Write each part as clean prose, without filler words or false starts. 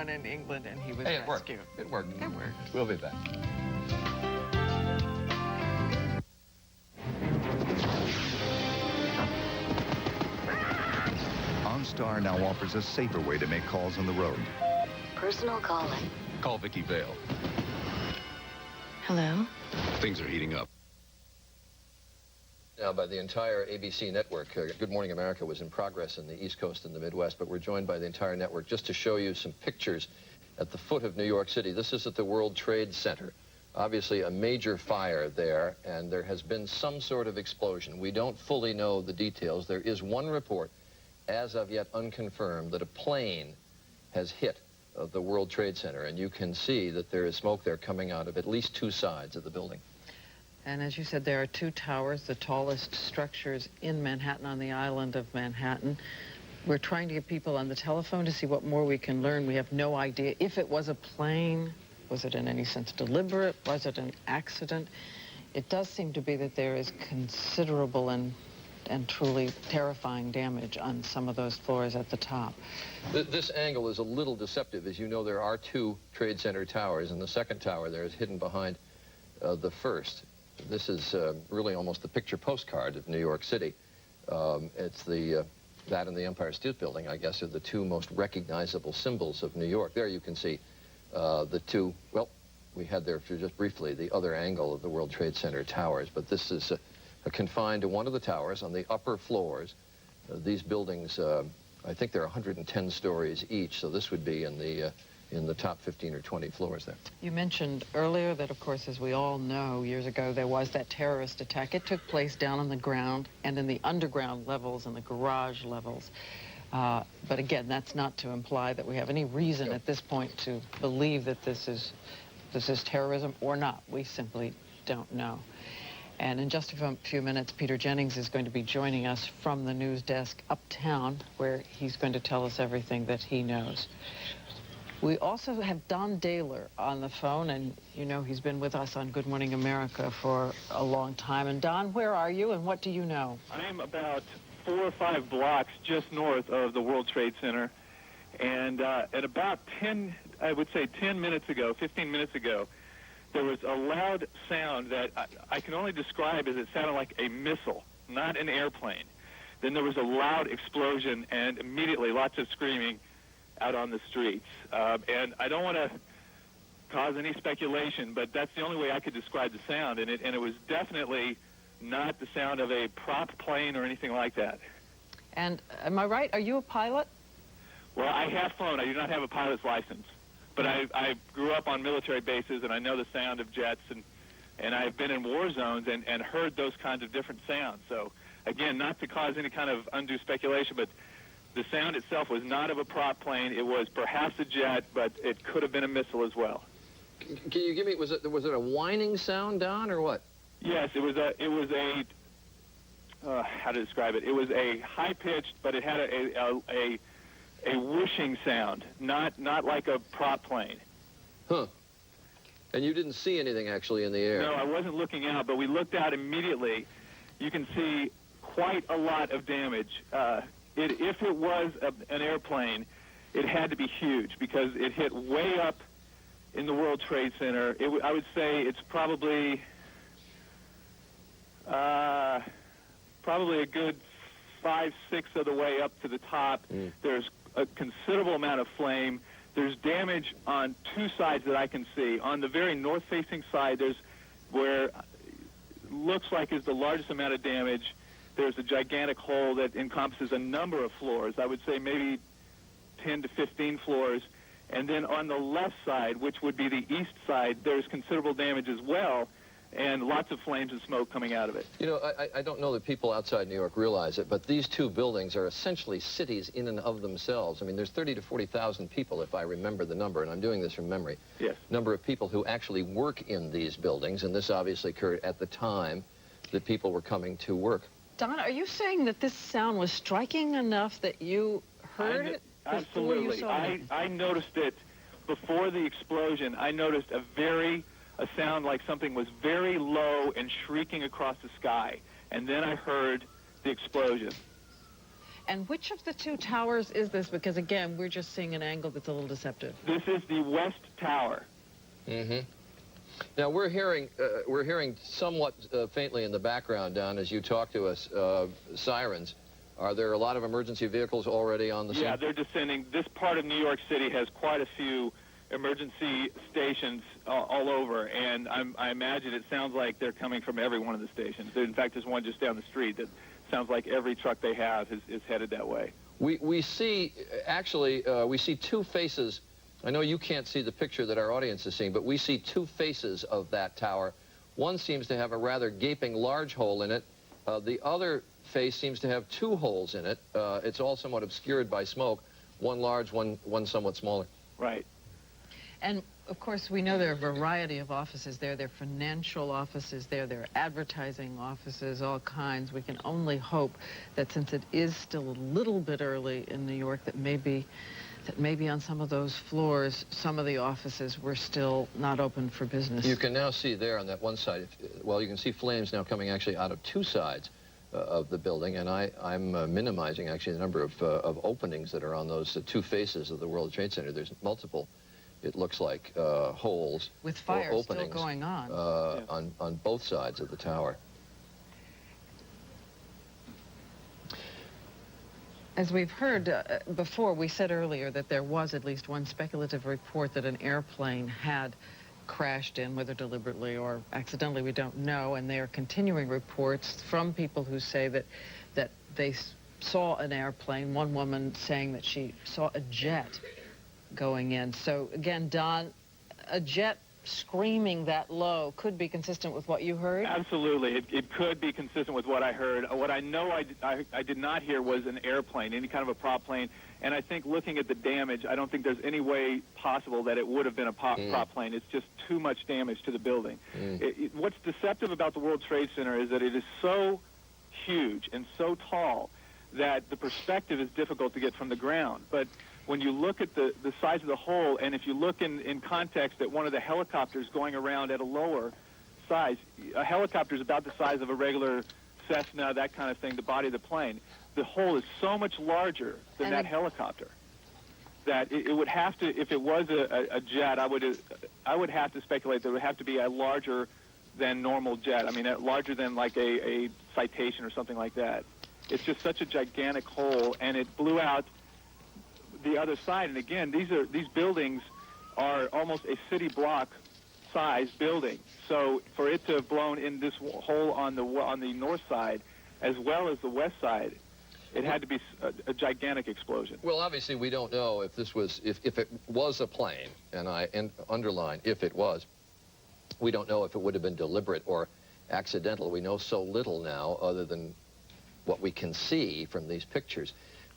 one in England, and he was rescued. It worked. It worked. We'll be back. OnStar now offers a safer way to make calls on the road. Personal calling. Call Vicki Vale. Hello? Things are heating up. Now, by the entire ABC network. Good Morning America was in progress in the East Coast and the Midwest, but we're joined by the entire network just to show you some pictures at the foot of New York City. This is at the World Trade Center. Obviously, a major fire there, and there has been some sort of explosion. We don't fully know the details. There is one report, as of yet unconfirmed, that a plane has hit the World Trade Center, and you can see that there is smoke there coming out of at least two sides of the building. And as you said, there are two towers, the tallest structures in Manhattan, on the island of Manhattan. We're trying to get people on the telephone to see what more we can learn. We have no idea if it was a plane. Was it in any sense deliberate? Was it an accident? It does seem to be that there is considerable and truly terrifying damage on some of those floors at the top. This angle is a little deceptive. As you know, there are two Trade Center towers, and the second tower there is hidden behind the first. This is really almost the picture postcard of New York City. It's that and the Empire State Building, I guess, are the two most recognizable symbols of New York. There you can see the two, well, we had there for just briefly the other angle of the World Trade Center towers, but this is confined to one of the towers on the upper floors. These buildings, I think they're 110 stories each, so this would be in the top 15 or 20 floors there. You mentioned earlier that, of course, as we all know, years ago, there was that terrorist attack. It took place down on the ground and in the underground levels and the garage levels. But again, that's not to imply that we have any reason at this point to believe that this is terrorism or not. We simply don't know. And in just a few minutes, Peter Jennings is going to be joining us from the news desk uptown, where he's going to tell us everything that he knows. We also have Don Dahler on the phone, and you know he's been with us on Good Morning America for a long time. And Don, where are you, and what do you know? I'm about 4 or 5 blocks just north of the World Trade Center, and at about 10 minutes ago, 15 minutes ago, there was a loud sound that I can only describe as it sounded like a missile, not an airplane. Then there was a loud explosion, and immediately lots of screaming out on the streets. And I don't want to cause any speculation, but that's the only way I could describe the sound, and it was definitely not the sound of a prop plane or anything like that. And am I right? Are you a pilot? Well, I have flown. I do not have a pilot's license. But I grew up on military bases, and I know the sound of jets, and I've been in war zones and heard those kinds of different sounds. So, again, not to cause any kind of undue speculation, but the sound itself was not of a prop plane. It was perhaps a jet, but it could have been a missile as well. Can you give me, was it a whining sound, Don, or what? Yes, it was a how to describe it? It was a high-pitched, but it had a whooshing sound, not like a prop plane. Huh. And you didn't see anything actually in the air? No, I wasn't looking out, but we looked out immediately. You can see quite a lot of damage. If it was an airplane, it had to be huge because it hit way up in the World Trade Center. I would say it's probably a good 5/6 of the way up to the top. There's a considerable amount of flame. There's damage on two sides that I can see. On the very north-facing side, there's where looks like is the largest amount of damage. There's a gigantic hole that encompasses a number of floors. I would say maybe 10 to 15 floors. And then on the left side, which would be the east side, there's considerable damage as well, and lots of flames and smoke coming out of it. You know, I don't know that people outside New York realize it, but these two buildings are essentially cities in and of themselves. I mean, there's 30 to 40,000 people, if I remember the number, and I'm doing this from memory. Yes. Number of people who actually work in these buildings, and this obviously occurred at the time that people were coming to work. Don, are you saying that this sound was striking enough that you heard it? Absolutely. I noticed it before the explosion. I noticed a sound like something was very low and shrieking across the sky. And then I heard the explosion. And which of the two towers is this? Because, again, we're just seeing an angle that's a little deceptive. This is the West Tower. Mm-hmm. Now, we're hearing somewhat faintly in the background, Don, as you talk to us, sirens. Are there a lot of emergency vehicles already on the scene? Yeah, they're descending. This part of New York City has quite a few emergency stations all over, and I imagine it sounds like they're coming from every one of the stations. In fact, there's one just down the street that sounds like every truck they have is headed that way. We see, actually, we see two faces. I know you can't see the picture that our audience is seeing, but we see two faces of that tower. One seems to have a rather gaping large hole in it. The other face seems to have two holes in it. It's all somewhat obscured by smoke, one large, one somewhat smaller. Right. And, of course, we know there are a variety of offices there. There are financial offices there. There are advertising offices, all kinds. We can only hope that since it is still a little bit early in New York, that maybe on some of those floors, some of the offices were still not open for business. You can now see there on that one side, well, you can see flames now coming actually out of two sides of the building, and I'm minimizing actually the number of openings that are on those two faces of the World Trade Center. There's multiple, it looks like, holes with fire or openings still going on. On both sides of the tower. As we've heard before, we said earlier that there was at least one speculative report that an airplane had crashed in, whether deliberately or accidentally, we don't know. And there are continuing reports from people who say that they saw an airplane, one woman saying that she saw a jet going in. So again, Don, a jet screaming that low could be consistent with what you heard? Absolutely. It could be consistent with what I heard. What I know I did not hear was an airplane, any kind of a prop plane. And I think looking at the damage, I don't think there's any way possible that it would have been a prop plane. It's just too much damage to the building. What's deceptive about the World Trade Center is that it is so huge and so tall that the perspective is difficult to get from the ground. But when you look at the size of the hole, and if you look in context at one of the helicopters going around at a lower size, a helicopter is about the size of a regular Cessna, that kind of thing, the body of the plane. The hole is so much larger than that helicopter that it would have to, if it was a jet, I would have to speculate that it would have to be a larger than normal jet. I mean, larger than like a Citation or something like that. It's just such a gigantic hole, and it blew out the other side. And again, these buildings are almost a city block size building. So for it to have blown in this hole on the north side as well as the west side, it had to be a gigantic explosion. Well, obviously we don't know if this was if it was a plane, and I underline if it was. We don't know if it would have been deliberate or accidental. We know so little now other than what we can see from these pictures.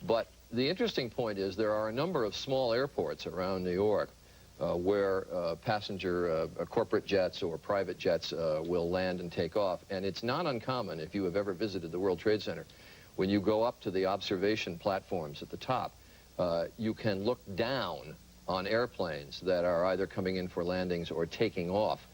But the interesting point is there are a number of small airports around New York where passenger corporate jets or private jets will land and take off. And it's not uncommon, if you have ever visited the World Trade Center, when you go up to the observation platforms at the top, you can look down on airplanes that are either coming in for landings or taking off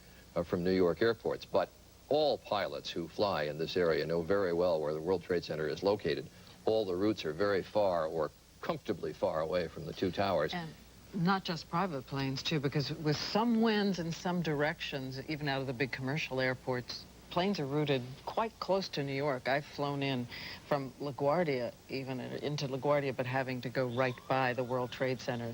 from New York airports. But all pilots who fly in this area know very well where the World Trade Center is located. All the routes are very far or comfortably far away from the two towers. And not just private planes, too, because with some winds in some directions, even out of the big commercial airports, planes are routed quite close to New York. I've flown in from LaGuardia, even into LaGuardia, but having to go right by the World Trade Center.